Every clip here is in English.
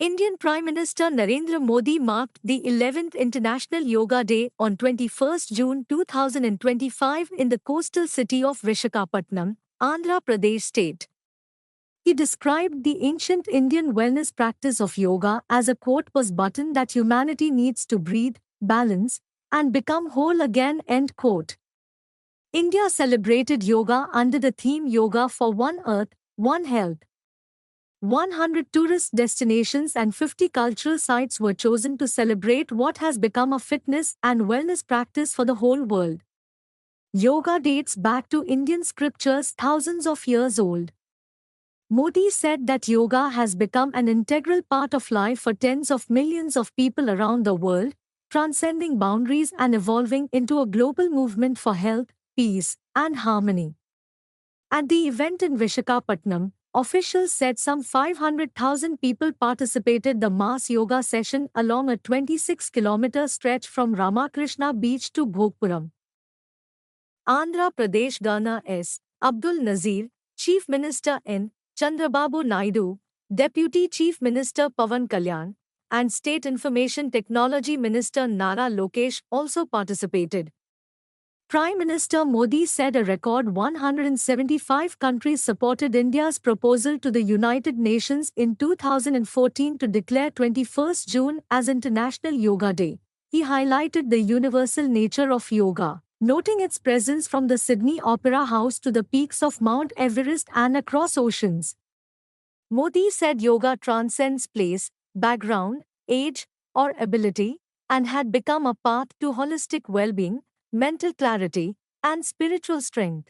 Indian Prime Minister Narendra Modi marked the 11th International Yoga Day on 21st June 2025 in the coastal city of Visakhapatnam, Andhra Pradesh state. He described the ancient Indian wellness practice of yoga as a quote was button that humanity needs to breathe, balance, and become whole again. End quote. India celebrated yoga under the theme Yoga for One Earth, One Health. 100 tourist destinations and 50 cultural sites were chosen to celebrate what has become a fitness and wellness practice for the whole world. Yoga dates back to Indian scriptures thousands of years old. Modi said that yoga has become an integral part of life for tens of millions of people around the world, transcending boundaries and evolving into a global movement for health, peace, and harmony. At the event in Visakhapatnam, officials said some 500,000 people participated the mass yoga session along a 26-kilometer stretch from Ramakrishna Beach to Bhogpuram. Andhra Pradesh Governor S. Abdul Nazir, Chief Minister N. Chandrababu Naidu, Deputy Chief Minister Pawan Kalyan, and State Information Technology Minister Nara Lokesh also participated. Prime Minister Modi said a record 175 countries supported India's proposal to the United Nations in 2014 to declare 21st June as International Yoga Day. He highlighted the universal nature of yoga, noting its presence from the Sydney Opera House to the peaks of Mount Everest and across oceans. Modi said yoga transcends place, background, age, or ability, and had become a path to holistic well-being, mental clarity, and spiritual strength.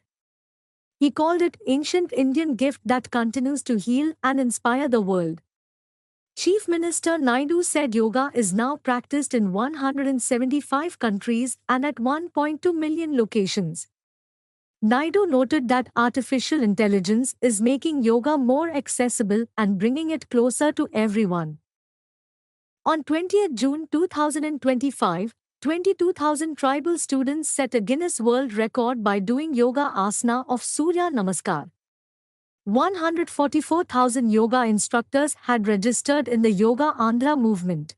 He called it ancient Indian gift that continues to heal and inspire the world. Chief Minister Naidu said yoga is now practiced in 175 countries and at 1.2 million locations. Naidu noted that artificial intelligence is making yoga more accessible and bringing it closer to everyone. On 20th June 2025, 22,000 tribal students set a Guinness World Record by doing yoga asana of Surya Namaskar. 144,000 yoga instructors had registered in the Yoga Andhra movement.